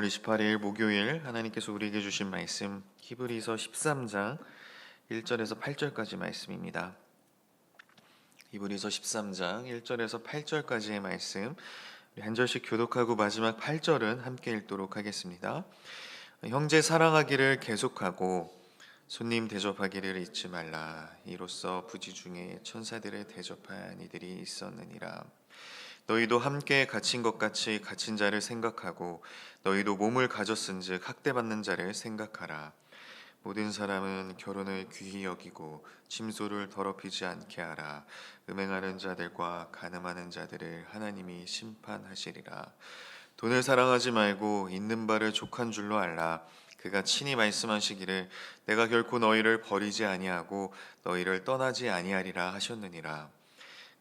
5월 28일 목요일 하나님께서 우리에게 주신 말씀 히브리서 13장 1절에서 8절까지 말씀입니다. 히브리서 13장 1절에서 8절까지의 말씀 우리 한 절씩 교독하고 마지막 8절은 함께 읽도록 하겠습니다. 형제 사랑하기를 계속하고 손님 대접하기를 잊지 말라. 이로써 부지 중에 천사들을 대접한 이들이 있었느니라. 너희도 함께 갇힌 것 같이 갇힌 자를 생각하고 너희도 몸을 가졌은즉 학대받는 자를 생각하라. 모든 사람은 결혼을 귀히 여기고 침소를 더럽히지 않게 하라. 음행하는 자들과 간음하는 자들을 하나님이 심판하시리라. 돈을 사랑하지 말고 있는 바를 족한 줄로 알라. 그가 친히 말씀하시기를 내가 결코 너희를 버리지 아니하고 너희를 떠나지 아니하리라 하셨느니라.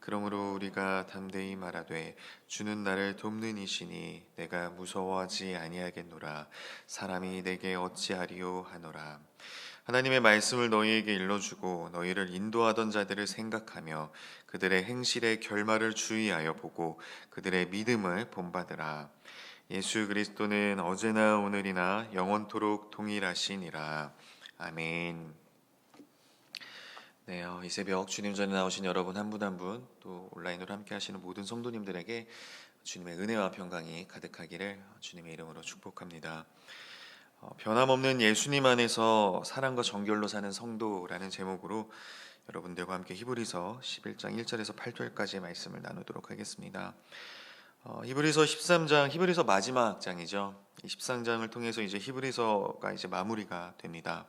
그러므로 우리가 담대히 말하되 주는 나를 돕는 이시니 내가 무서워하지 아니하겠노라. 사람이 내게 어찌하리요 하노라. 하나님의 말씀을 너희에게 일러주고 너희를 인도하던 자들을 생각하며 그들의 행실의 결말을 주의하여 보고 그들의 믿음을 본받으라. 예수 그리스도는 어제나 오늘이나 영원토록 동일하시니라. 아멘. 네, 이 새벽 주님 전에 나오신 여러분 한 분 한 분 또 온라인으로 함께 하시는 모든 성도님들에게 주님의 은혜와 평강이 가득하기를 주님의 이름으로 축복합니다. 변함없는 예수님 안에서 사랑과 정결로 사는 성도라는 제목으로 여러분들과 함께 히브리서 11장 1절에서 8절까지의 말씀을 나누도록 하겠습니다. 히브리서 13장, 히브리서 마지막 장이죠. 이 13장을 통해서 이제 히브리서가 이제 마무리가 됩니다.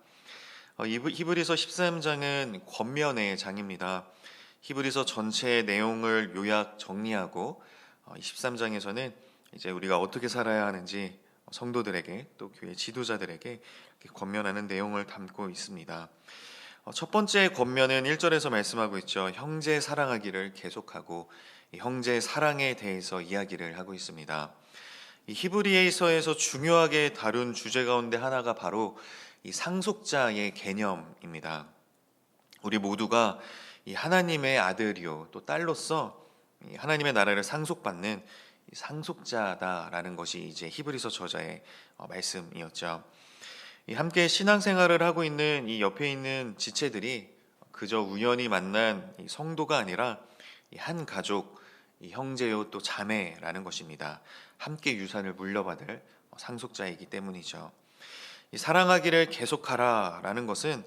히브리서 13장은 권면의 장입니다. 히브리서 전체의 내용을 요약 정리하고 13장에서는 이제 우리가 어떻게 살아야 하는지 성도들에게 또 교회 지도자들에게 권면하는 내용을 담고 있습니다. 첫 번째 권면은 1절에서 말씀하고 있죠. 형제 사랑하기를 계속하고 형제 사랑에 대해서 이야기를 하고 있습니다. 이 히브리서에서 중요하게 다룬 주제 가운데 하나가 바로 이 상속자의 개념입니다. 우리 모두가 이 하나님의 아들이요 또 딸로서 하나님의 나라를 상속받는 상속자다라는 것이 이제 히브리서 저자의 말씀이었죠. 함께 신앙생활을 하고 있는 이 옆에 있는 지체들이 그저 우연히 만난 성도가 아니라 한 가족, 형제요 또 자매라는 것입니다. 함께 유산을 물려받을 상속자이기 때문이죠. 사랑하기를 계속하라라는 것은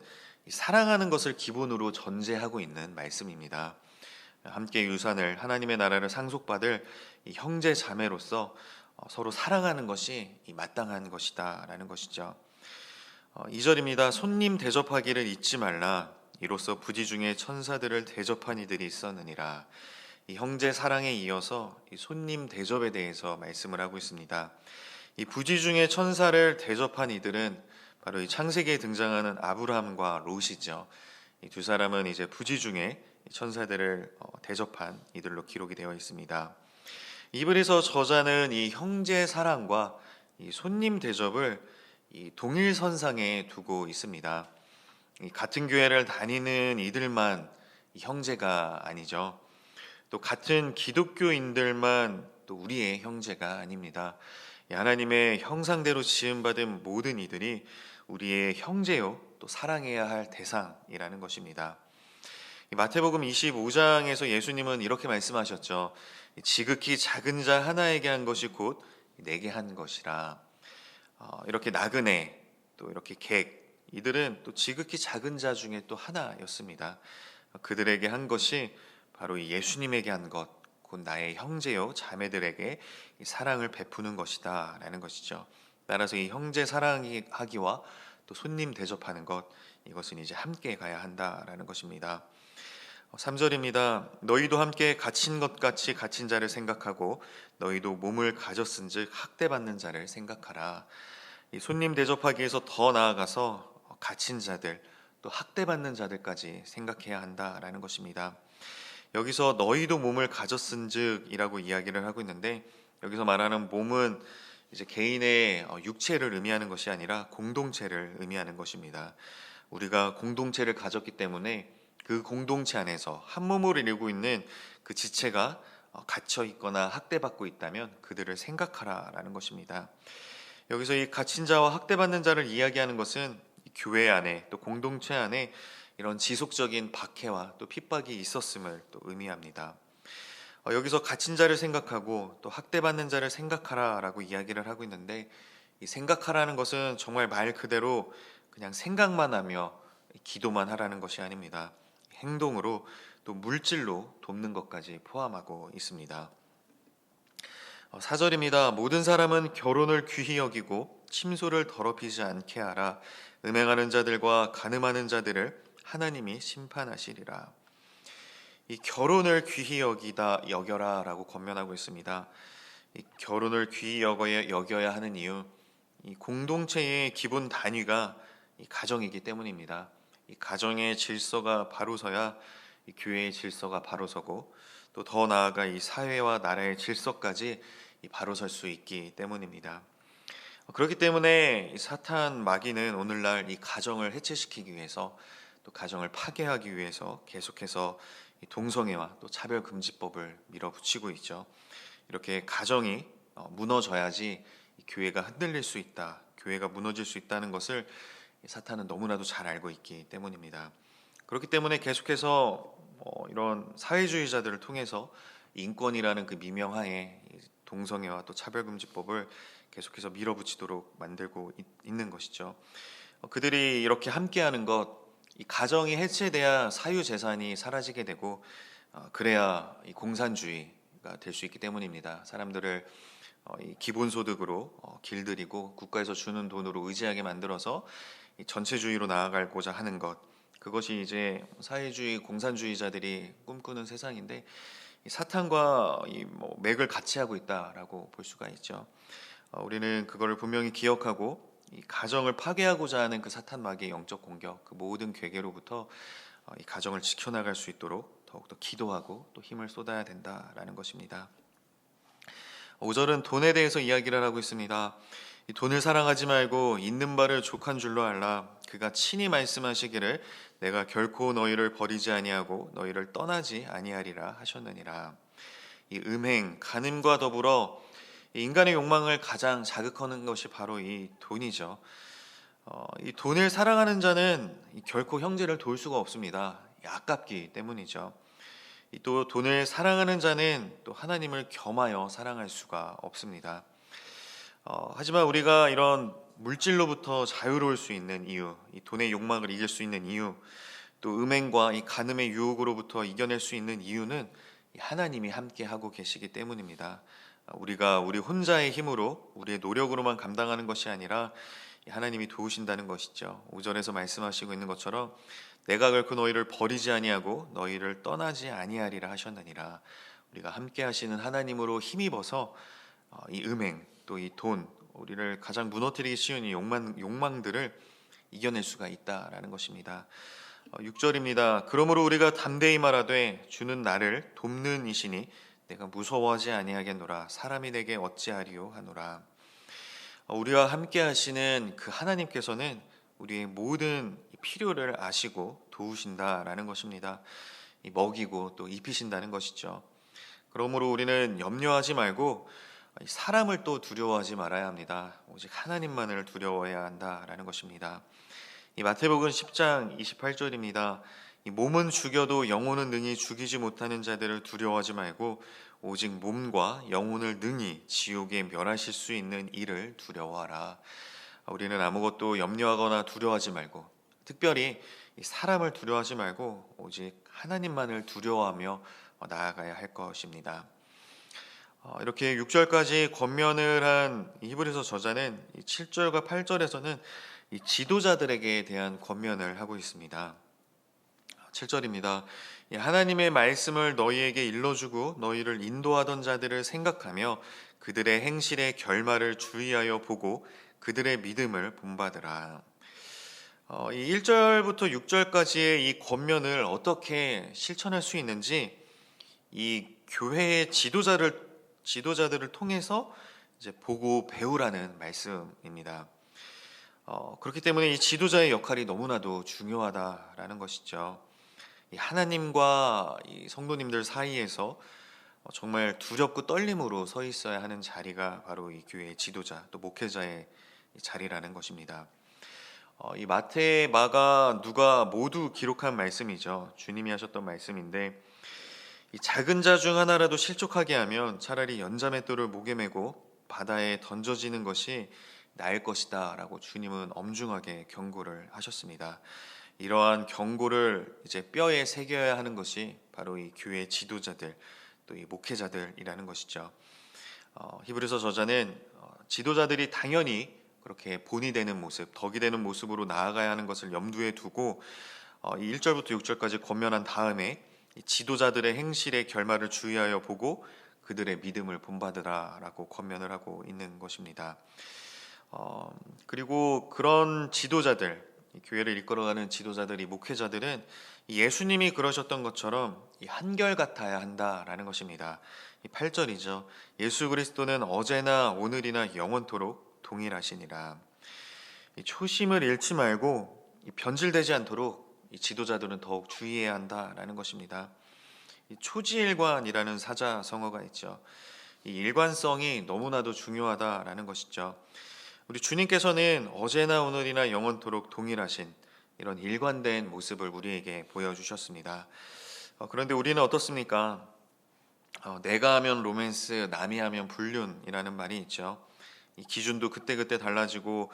사랑하는 것을 기본으로 전제하고 있는 말씀입니다. 함께 유산을 하나님의 나라를 상속받을 형제 자매로서 서로 사랑하는 것이 마땅한 것이다라는 것이죠. 2절입니다. 손님 대접하기를 잊지 말라. 이로써 부지 중에 천사들을 대접한 이들이 있었느니라. 이 형제 사랑에 이어서 이 손님 대접에 대해서 말씀을 하고 있습니다. 이 부지 중에 천사를 대접한 이들은 바로 이 창세기에 등장하는 아브라함과 롯이죠. 이 두 사람은 이제 부지 중에 천사들을 대접한 이들로 기록이 되어 있습니다. 히브리서 저자는 이 형제 사랑과 이 손님 대접을 이 동일선상에 두고 있습니다. 이 같은 교회를 다니는 이들만 이 형제가 아니죠. 또 같은 기독교인들만 또 우리의 형제가 아닙니다. 하나님의 형상대로 지음받은 모든 이들이 우리의 형제요 또 사랑해야 할 대상이라는 것입니다. 마태복음 25장에서 예수님은 이렇게 말씀하셨죠. 지극히 작은 자 하나에게 한 것이 곧 내게 한 것이라. 이렇게 나그네 또 이렇게 객 이들은 또 지극히 작은 자 중에 또 하나였습니다. 그들에게 한 것이 바로 예수님에게 한 것, 곧 나의 형제요 자매들에게 사랑을 베푸는 것이다 라는 것이죠. 따라서 이 형제 사랑하기와 또 손님 대접하는 것, 이것은 이제 함께 가야 한다라는 것입니다. 3절입니다. 너희도 함께 갇힌 것 같이 갇힌 자를 생각하고 너희도 몸을 가졌은즉 학대받는 자를 생각하라. 이 손님 대접하기에서 더 나아가서 갇힌 자들 또 학대받는 자들까지 생각해야 한다라는 것입니다. 여기서 너희도 몸을 가졌은즉이라고 이야기를 하고 있는데 여기서 말하는 몸은 이제 개인의 육체를 의미하는 것이 아니라 공동체를 의미하는 것입니다. 우리가 공동체를 가졌기 때문에 그 공동체 안에서 한 몸을 이루고 있는 그 지체가 갇혀 있거나 학대받고 있다면 그들을 생각하라라는 것입니다. 여기서 이 갇힌 자와 학대받는 자를 이야기하는 것은 이 교회 안에 또 공동체 안에 이런 지속적인 박해와 또 핍박이 있었음을 또 의미합니다. 여기서 갇힌 자를 생각하고 또 학대받는 자를 생각하라라고 이야기를 하고 있는데, 이 생각하라는 것은 정말 말 그대로 그냥 생각만 하며 기도만 하라는 것이 아닙니다. 행동으로 또 물질로 돕는 것까지 포함하고 있습니다. 4절입니다. 모든 사람은 결혼을 귀히 여기고 침소를 더럽히지 않게 하라. 음행하는 자들과 간음하는 자들을 하나님이 심판하시리라. 이 결혼을 귀히 여겨라라고 권면하고 있습니다. 이 결혼을 귀히 여겨야 하는 이유, 이 공동체의 기본 단위가 이 가정이기 때문입니다. 이 가정의 질서가 바로 서야 이 교회의 질서가 바로 서고, 또 더 나아가 이 사회와 나라의 질서까지 이 바로 설 수 있기 때문입니다. 그렇기 때문에 이 사탄 마귀는 오늘날 이 가정을 해체시키기 위해서, 또 가정을 파괴하기 위해서 계속해서 이 동성애와 또 차별금지법을 밀어붙이고 있죠. 이렇게 가정이 무너져야지 이 교회가 흔들릴 수 있다, 교회가 무너질 수 있다는 것을 사탄은 너무나도 잘 알고 있기 때문입니다. 그렇기 때문에 계속해서 이런 사회주의자들을 통해서 인권이라는 그 미명하에 동성애와 또 차별금지법을 계속해서 밀어붙이도록 만들고 있는 것이죠. 그들이 이렇게 함께하는 것, 이 가정이 해체돼야 사유재산이 사라지게 되고, 그래야 이 공산주의가 될 수 있기 때문입니다. 사람들을 이 기본소득으로 길들이고 국가에서 주는 돈으로 의지하게 만들어서 이 전체주의로 나아가고자 하는 것, 그것이 이제 사회주의 공산주의자들이 꿈꾸는 세상인데, 이 사탄과 맥을 같이 하고 있다라고 볼 수가 있죠. 우리는 그거를 분명히 기억하고 이 가정을 파괴하고자 하는 그 사탄 마귀의 영적 공격, 그 모든 괴계로부터 이 가정을 지켜나갈 수 있도록 더욱더 기도하고 또 힘을 쏟아야 된다라는 것입니다. 5절은 돈에 대해서 이야기를 하고 있습니다. 이 돈을 사랑하지 말고 있는 바를 족한 줄로 알라. 그가 친히 말씀하시기를 내가 결코 너희를 버리지 아니하고 너희를 떠나지 아니하리라 하셨느니라. 이 음행, 간음과 더불어 인간의 욕망을 가장 자극하는 것이 바로 이 돈이죠. 이 돈을 사랑하는 자는 결코 형제를 도울 수가 없습니다. 아깝기 때문이죠. 또 돈을 사랑하는 자는 또 하나님을 겸하여 사랑할 수가 없습니다. 하지만 우리가 이런 물질로부터 자유로울 수 있는 이유, 이 돈의 욕망을 이길 수 있는 이유, 또 음행과 이 간음의 유혹으로부터 이겨낼 수 있는 이유는 하나님이 함께 하고 계시기 때문입니다. 우리가 우리 혼자의 힘으로 우리의 노력으로만 감당하는 것이 아니라 하나님이 도우신다는 것이죠. 5절에서 말씀하시고 있는 것처럼 내가 결코 너희를 버리지 아니하고 너희를 떠나지 아니하리라 하셨느니라. 우리가 함께 하시는 하나님으로 힘입어서 이 음행, 또 이 돈, 우리를 가장 무너뜨리기 쉬운 이 욕망들을 이겨낼 수가 있다라는 것입니다. 6절입니다. 그러므로 우리가 담대히 말하되 주는 나를 돕는 이시니 내가 무서워하지 아니하겠노라. 사람이 내게 어찌하리요 하노라. 우리와 함께 하시는 그 하나님께서는 우리의 모든 필요를 아시고 도우신다라는 것입니다. 먹이고 또 입히신다는 것이죠. 그러므로 우리는 염려하지 말고 사람을 또 두려워하지 말아야 합니다. 오직 하나님만을 두려워해야 한다라는 것입니다. 이 마태복음 10장 28절입니다. 이 몸은 죽여도 영혼은 능히 죽이지 못하는 자들을 두려워하지 말고 오직 몸과 영혼을 능히 지옥에 멸하실 수 있는 이를 두려워하라. 우리는 아무것도 염려하거나 두려워하지 말고, 특별히 사람을 두려워하지 말고 오직 하나님만을 두려워하며 나아가야 할 것입니다. 이렇게 6절까지 권면을 한 히브리서 저자는 7절과 8절에서는 이 지도자들에게 대한 권면을 하고 있습니다. 7절입니다. 하나님의 말씀을 너희에게 일러주고 너희를 인도하던 자들을 생각하며 그들의 행실의 결말을 주의하여 보고 그들의 믿음을 본받으라. 이 1절부터 6절까지의 이 권면을 어떻게 실천할 수 있는지 이 교회의 지도자들을 통해서 이제 보고 배우라는 말씀입니다. 그렇기 때문에 이 지도자의 역할이 너무나도 중요하다라는 것이죠. 이 하나님과 이 성도님들 사이에서 정말 두렵고 떨림으로 서 있어야 하는 자리가 바로 이 교회의 지도자 또 목회자의 이 자리라는 것입니다. 이 마태, 마가, 누가 모두 기록한 말씀이죠. 주님이 하셨던 말씀인데 이 작은 자 중 하나라도 실족하게 하면 차라리 연자맷돌을 목에 메고 바다에 던져지는 것이 나을 것이다라고 주님은 엄중하게 경고를 하셨습니다. 이러한 경고를 이제 뼈에 새겨야 하는 것이 바로 이 교회 지도자들 또 이 목회자들이라는 것이죠. 히브리서 저자는 지도자들이 당연히 그렇게 본이 되는 모습, 덕이 되는 모습으로 나아가야 하는 것을 염두에 두고 이 1절부터 6절까지 권면한 다음에 이 지도자들의 행실의 결말을 주의하여 보고 그들의 믿음을 본받으라라고 권면을 하고 있는 것입니다. 그리고 그런 지도자들, 이 교회를 이끌어가는 지도자들, 이 목회자들은 예수님이 그러셨던 것처럼 이 한결같아야 한다라는 것입니다. 이 8절이죠. 예수 그리스도는 어제나 오늘이나 영원토록 동일하시니라. 이 초심을 잃지 말고 이 변질되지 않도록 이 지도자들은 더욱 주의해야 한다라는 것입니다. 이 초지일관이라는 사자성어가 있죠. 이 일관성이 너무나도 중요하다라는 것이죠. 우리 주님께서는 어제나 오늘이나 영원토록 동일하신 이런 일관된 모습을 우리에게 보여주셨습니다. 그런데 우리는 어떻습니까? 내가 하면 로맨스, 남이 하면 불륜이라는 말이 있죠. 이 기준도 그때그때 달라지고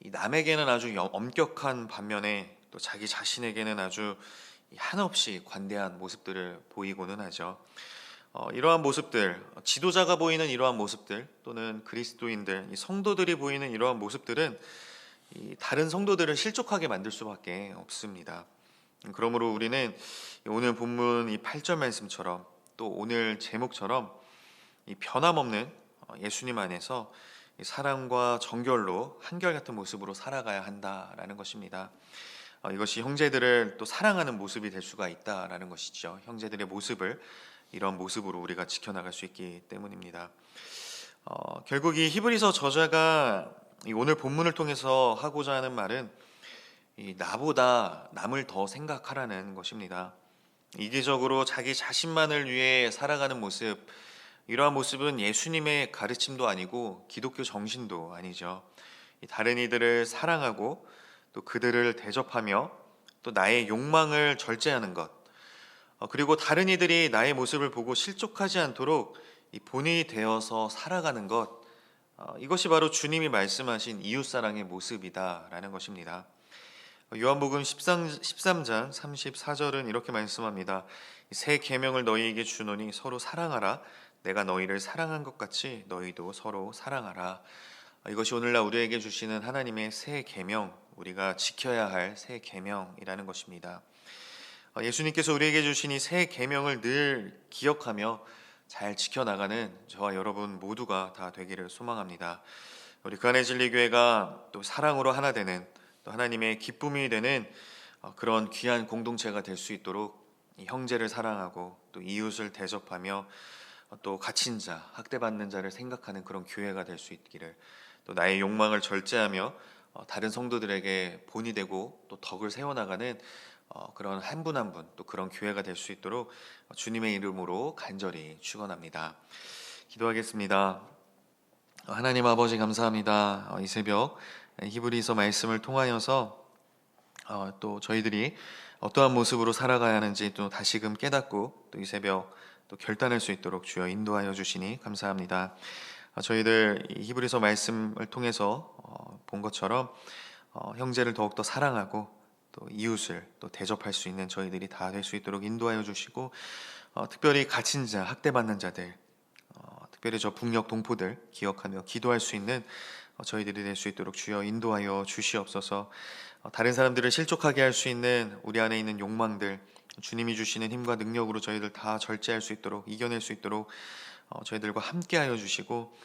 이 남에게는 아주 엄격한 반면에 또 자기 자신에게는 아주 한없이 관대한 모습들을 보이고는 하죠. 이러한 모습들, 지도자가 보이는 이러한 모습들 또는 그리스도인들, 이 성도들이 보이는 이러한 모습들은 이 다른 성도들을 실족하게 만들 수밖에 없습니다. 그러므로 우리는 오늘 본문 이 8절 말씀처럼 또 오늘 제목처럼 이 변함없는 예수님 안에서 사랑과 정결로 한결같은 모습으로 살아가야 한다라는 것입니다. 이것이 형제들을 또 사랑하는 모습이 될 수가 있다라는 것이죠. 형제들의 모습을 이런 모습으로 우리가 지켜나갈 수 있기 때문입니다. 결국 이 히브리서 저자가 이 오늘 본문을 통해서 하고자 하는 말은 이 나보다 남을 더 생각하라는 것입니다. 이기적으로 자기 자신만을 위해 살아가는 모습, 이러한 모습은 예수님의 가르침도 아니고 기독교 정신도 아니죠. 다른 이들을 사랑하고 또 그들을 대접하며 또 나의 욕망을 절제하는 것, 그리고 다른 이들이 나의 모습을 보고 실족하지 않도록 이 본인이 되어서 살아가는 것, 이것이 바로 주님이 말씀하신 이웃사랑의 모습이다라는 것입니다. 요한복음 13장 34절은 이렇게 말씀합니다. 새 계명을 너희에게 주노니 서로 사랑하라. 내가 너희를 사랑한 것 같이 너희도 서로 사랑하라. 이것이 오늘날 우리에게 주시는 하나님의 새 계명, 우리가 지켜야 할 새 계명이라는 것입니다. 예수님께서 우리에게 주신 이 새 계명을 늘 기억하며 잘 지켜나가는 저와 여러분 모두가 다 되기를 소망합니다. 우리 그안의 진리교회가 또 사랑으로 하나 되는 또 하나님의 기쁨이 되는 그런 귀한 공동체가 될 수 있도록 이 형제를 사랑하고 또 이웃을 대접하며 또 갇힌 자, 학대받는 자를 생각하는 그런 교회가 될 수 있기를, 또 나의 욕망을 절제하며 다른 성도들에게 본이 되고 또 덕을 세워나가는 그런 한 분 한 분 또 그런 교회가 될 수 있도록 주님의 이름으로 간절히 축원합니다. 기도하겠습니다. 하나님 아버지 감사합니다. 이 새벽 히브리서 말씀을 통하여서 또 저희들이 어떠한 모습으로 살아가야 하는지 또 다시금 깨닫고 또 이 새벽 또 결단할 수 있도록 주여 인도하여 주시니 감사합니다. 저희들 이 히브리서 말씀을 통해서 본 것처럼 형제를 더욱더 사랑하고 또 이웃을 또 대접할 수 있는 저희들이 다 될 수 있도록 인도하여 주시고, 특별히 갇힌 자, 학대받는 자들, 특별히 저 북녘 동포들 기억하며 기도할 수 있는 저희들이 될 수 있도록 주여 인도하여 주시옵소서. 다른 사람들을 실족하게 할 수 있는 우리 안에 있는 욕망들, 주님이 주시는 힘과 능력으로 저희들 다 절제할 수 있도록, 이겨낼 수 있도록 저희들과 함께하여 주시고,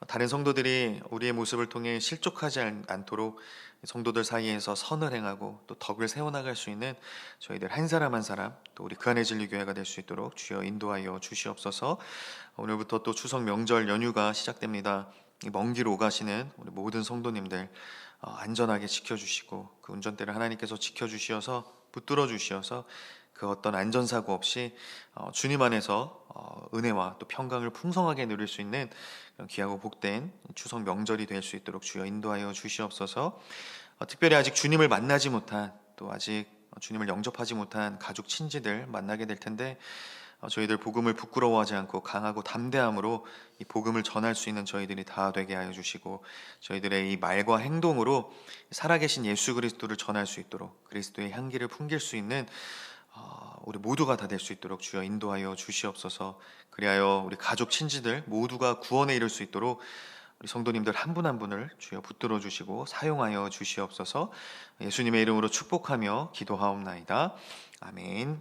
다른 성도들이 우리의 모습을 통해 실족하지 않도록 성도들 사이에서 선을 행하고 또 덕을 세워나갈 수 있는 저희들 한 사람 한 사람, 또 우리 그안의 진리 교회가 될 수 있도록 주여 인도하여 주시옵소서. 오늘부터 또 추석 명절 연휴가 시작됩니다. 먼 길 오가시는 우리 모든 성도님들 안전하게 지켜주시고 그 운전대를 하나님께서 지켜주시어서 붙들어 주시어서 그 어떤 안전사고 없이 주님 안에서 은혜와 또 평강을 풍성하게 누릴 수 있는 그런 귀하고 복된 추석 명절이 될 수 있도록 주여 인도하여 주시옵소서. 특별히 아직 주님을 만나지 못한, 또 아직 주님을 영접하지 못한 가족 친지들 만나게 될 텐데, 저희들 복음을 부끄러워하지 않고 강하고 담대함으로 이 복음을 전할 수 있는 저희들이 다 되게 하여 주시고, 저희들의 이 말과 행동으로 살아계신 예수 그리스도를 전할 수 있도록, 그리스도의 향기를 풍길 수 있는 우리 모두가 다 될 수 있도록 주여 인도하여 주시옵소서. 그리하여 우리 가족 친지들 모두가 구원에 이를 수 있도록 우리 성도님들 한 분 한 분을 주여 붙들어 주시고 사용하여 주시옵소서. 예수님의 이름으로 축복하며 기도하옵나이다. 아멘.